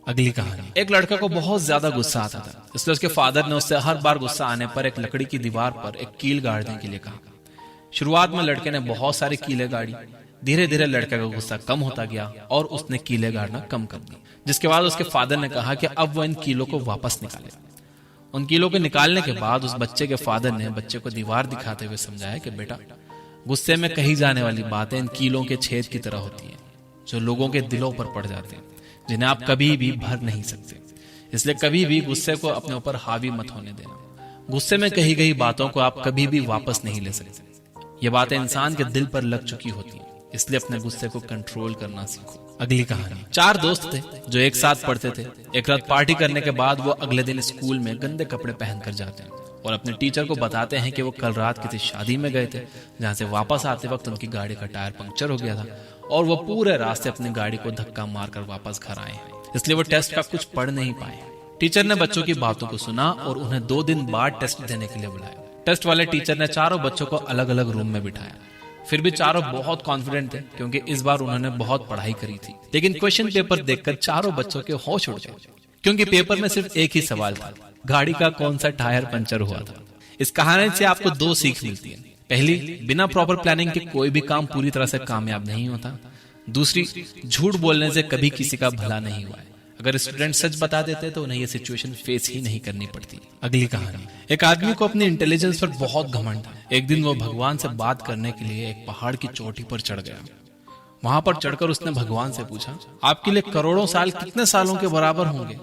अगली कहानी। एक लड़का को बहुत ज्यादा गुस्सा आता था, इसलिए उसके फादर ने उससे हर बार गुस्सा आने पर एक लकड़ी की दीवार पर एक कील गाड़ने के लिए कहा। शुरुआत में लड़के ने बहुत सारी कीलें गाड़ी। धीरे धीरे लड़के का गुस्सा कम होता गया और उसने कीलें गाड़ना कम कर दी, जिसके बाद उसके फादर ने कहा कि अब वह इन कीलों को वापस निकाले। उन कीलों को निकालने के बाद उस बच्चे के फादर ने बच्चे को दीवार दिखाते हुए समझाया कि बेटा, गुस्से में कही जाने वाली बातें इन कीलों के छेद की तरह होती हैं, जो लोगों के दिलों पर पड़ जाते हैं, जिन्हें आप कभी भी भर नहीं सकते। इसलिए कभी भी गुस्से को अपने ऊपर हावी मत होने देना। गुस्से में कही गई बातों को आप कभी भी वापस नहीं ले सकते। ये बातें इंसान के दिल पर लग चुकी होती हैं, इसलिए अपने गुस्से को कंट्रोल करना सीखो। अगली कहानी। 4 दोस्त थे जो एक साथ पढ़ते थे। एक रात पार्टी करने के बाद वो अगले दिन स्कूल में गंदे कपड़े पहनकर जाते हैं और अपने टीचर को बताते हैं कि वो कल रात किसी शादी में गए थे, जहां से वापस आते वक्त उनकी गाड़ी का टायर पंक्चर हो गया था और वो पूरे रास्ते अपनी गाड़ी को धक्का मारकर वापस घर आए हैं, इसलिए वो टेस्ट का कुछ पढ़ नहीं पाए। टीचर ने बच्चों की बातों को सुना और उन्हें 2 दिन बाद टेस्ट देने के लिए बुलाया। टेस्ट वाले टीचर ने चारों बच्चों को अलग अलग रूम में बिठाया। फिर भी चारों बहुत कॉन्फिडेंट थे, क्योंकि इस बार उन्होंने बहुत पढ़ाई करी थी। लेकिन क्वेश्चन पेपर देखकर चारों बच्चों के होश उड़ गए, क्योंकि पेपर में सिर्फ एक ही सवाल था, गाड़ी का कौन सा टायर पंचर हुआ था। इस कहानी से आपको 2 सीख मिलती है। पहली, बिना प्रॉपर प्लानिंग के कोई भी काम पूरी तरह से कामयाब नहीं होता। दूसरी, झूठ बोलने से कभी किसी का भला नहीं हुआ है। अगर स्टूडेंट सच बता देते तो उन्हें यह सिचुएशन फेस ही नहीं करनी पड़ती। अगली कहानी। एक आदमी को अपनी इंटेलिजेंस पर बहुत घमंड था। एक दिन वो भगवान से बात करने के लिए एक पहाड़ की चोटी पर चढ़ गया। वहां पर चढ़कर उसने भगवान से पूछा, आपके लिए करोड़ों साल कितने सालों के बराबर होंगे?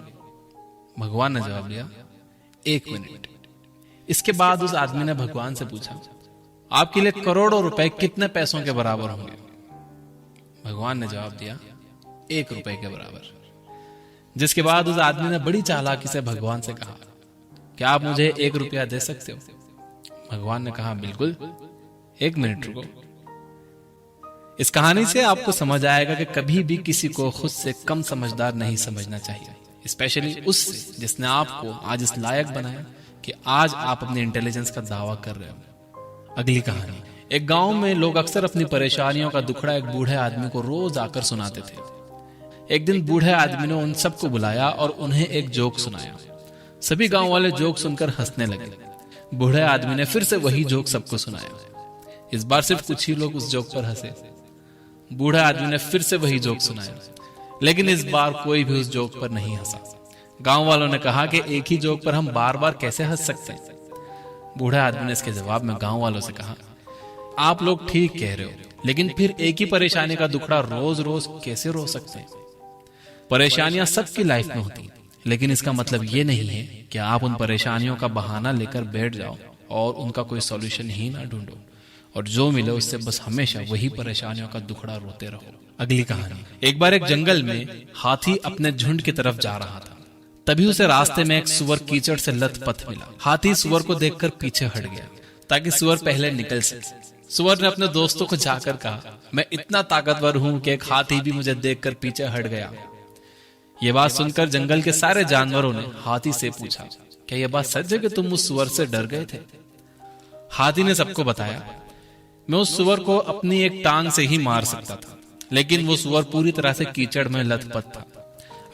भगवान ने जवाब दिया, 1 मिनट। इसके बाद उस आदमी ने भगवान से पूछा, आपके लिए करोड़ों रुपए कितने पैसों के बराबर होंगे? भगवान ने जवाब दिया, 1 रुपए के बराबर। जिसके बाद उस आदमी ने बड़ी चालाकी से भगवान से कहा, क्या आप मुझे 1 रुपया दे सकते हो? भगवान ने कहा, बिल्कुल, 1 मिनट रुको। इस कहानी से आपको समझ आएगा कि कभी भी किसी को खुद से कम समझदार नहीं समझना चाहिए, स्पेशली उससे जिसने आपको आज इस लायक बनाया कि आज आप अपनी इंटेलिजेंस का दावा कर रहे हो। अगली कहानी। एक गांव में लोग अक्सर अपनी परेशानियों का दुखड़ा एक बूढ़े आदमी को रोज आकर सुनाते थे। एक दिन बूढ़े आदमी ने उन सबको बुलाया और उन्हें एक जोक सुनाया। सभी गांव वाले जोक सुनकर हंसने लगे। बूढ़े आदमी ने फिर से वही जोक सबको सुनाया। इस बार सिर्फ कुछ ही लोग उस जोक पर हंसे। बूढ़े आदमी ने फिर से वही जोक सुनाया, लेकिन इस बार कोई भी उस जोक पर नहीं हंसा। गांव वालों ने कहा कि एक ही जोक पर हम बार बार कैसे हंस सकते हैं? बूढ़े आदमी ने इसके जवाब में गांव वालों से कहा, आप लोग ठीक कह रहे हो, लेकिन फिर एक ही परेशानी का दुखड़ा रोज रोज कैसे रो सकते हैं? परेशानियां सबकी लाइफ में होती हैं, लेकिन इसका मतलब ये नहीं है कि आप उन परेशानियों का बहाना लेकर बैठ जाओ और उनका कोई सॉल्यूशन ही ना ढूंढो, और जो मिले उससे बस हमेशा वही परेशानियों का दुखड़ा रोते रहो। अगली कहानी। एक बार एक जंगल में हाथी अपने झुंड की तरफ जा रहा था। तभी उसे रास्ते में एक सुअर कीचड़ से लथपथ मिला। हाथी सुअर को देखकर पीछे हट गया ताकि सुअर पहले निकल सके। सुअर ने अपने दोस्तों को जाकर कहा, मैं इतना ताकतवर हूं कि एक हाथी भी मुझे देखकर पीछे हट गया। ये बात सुनकर जंगल के सारे जानवरों ने हाथी से पूछा, क्या यह बात सच है कि तुम उस सुअर से डर गए थे? हाथी ने सबको बताया, मैं उस सुअर को अपनी एक टांग से ही मार सकता था, लेकिन वो सुअर पूरी तरह से कीचड़ में लथपथ था।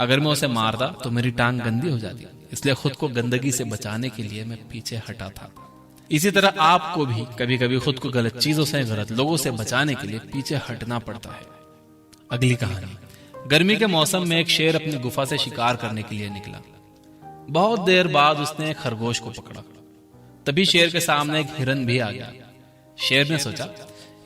अगर मैं उसे मारता तो मेरी टांग गंदी हो जाती, इसलिए खुद को गंदगी से बचाने के लिए मैं पीछे हटा था। इसी तरह आपको भी कभी कभी खुद को गलत चीजों से, गलत लोगों से बचाने के लिए पीछे हटना पड़ता है। अगली कहानी। गर्मी के मौसम में एक शेर अपनी गुफा से शिकार करने के लिए निकला। बहुत देर बाद उसने एक खरगोश को पकड़ा। तभी शेर के सामने एक हिरन भी आ गया। शेर ने सोचा,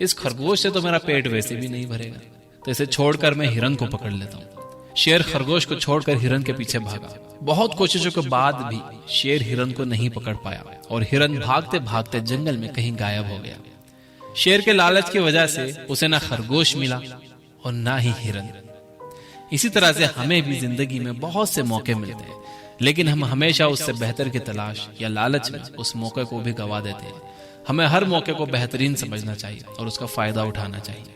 इस खरगोश से तो मेरा पेट वैसे भी नहीं भरेगा, तो इसे छोड़कर मैं हिरन को पकड़ लेता हूँ। शेर खरगोश को छोड़कर हिरन के पीछे भागा। बहुत कोशिशों के बाद भी शेर हिरन को नहीं पकड़ पाया और हिरन भागते भागते जंगल में कहीं गायब हो गया। शेर के लालच की वजह से उसे ना खरगोश मिला और ना ही हिरन। इसी तरह से हमें भी जिंदगी में बहुत से मौके मिलते हैं, लेकिन हम हमेशा उससे बेहतर की तलाश या लालच में उस मौके को भी गवा देते हैं। हमें हर मौके को बेहतरीन समझना चाहिए और उसका फायदा उठाना चाहिए।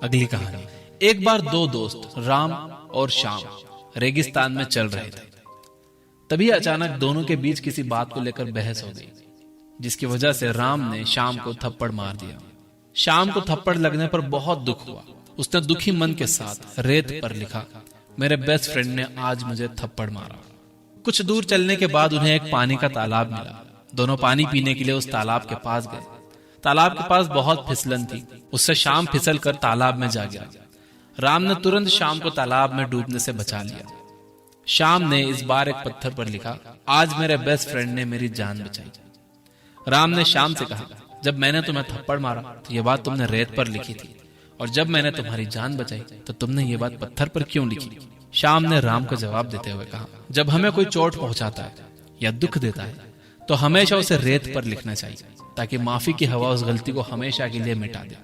अगली कहानी। एक बार 2 दोस्त राम और श्याम रेगिस्तान में चल रहे थे। तभी अचानक दोनों के बीच किसी बात को लेकर बहस हो गई, जिसकी वजह से राम ने श्याम को थप्पड़ मार दिया। श्याम को थप्पड़ लगने पर बहुत दुख हुआ। उसने दुखी मन के साथ रेत पर लिखा, मेरे बेस्ट फ्रेंड ने आज मुझे थप्पड़ मारा। कुछ दूर चलने के बाद उन्हें एक पानी का तालाब मिला। दोनों पानी पीने के लिए उस तालाब के पास गए। तालाब के पास बहुत फिसलन थी, उससे शाम फिसल कर तालाब में जा गया। राम ने तुरंत शाम को तालाब में डूबने से बचा लिया। शाम ने इस बार एक पत्थर पर लिखा, आज मेरे बेस्ट फ्रेंड ने मेरी जान बचाई। राम ने शाम से कहा, जब मैंने तुम्हें थप्पड़ मारा तो यह बात तुमने रेत पर लिखी थी, और जब मैंने तुम्हारी जान बचाई तो तुमने ये बात पत्थर पर क्यों लिखी? शाम ने राम को जवाब देते हुए कहा, जब हमें कोई चोट पहुंचाता है या दुख देता है तो हमेशा उसे रेत पर लिखना चाहिए, ताकि माफी की हवा उस गलती को हमेशा के लिए मिटा दे।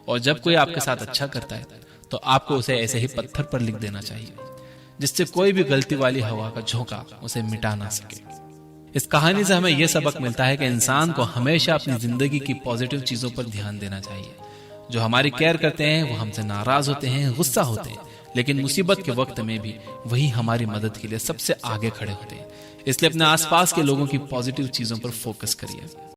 और जब कोई आपके साथ अच्छा करता है तो आपको उसे ऐसे ही पत्थर पर लिख देना चाहिए, जिससे कोई भी गलती वाली हवा का झोंका उसे मिटा ना सके। इस कहानी से हमें यह सबक मिलता है कि इंसान को हमेशा अपनी जिंदगी की पॉजिटिव चीजों पर ध्यान देना चाहिए। जो हमारी केयर करते हैं वो हमसे नाराज होते हैं, गुस्सा होते हैं, लेकिन मुसीबत के वक्त में भी वही हमारी मदद के लिए सबसे आगे खड़े होते हैं। इसलिए अपने आसपास के लोगों की पॉजिटिव चीजों पर फोकस करिए।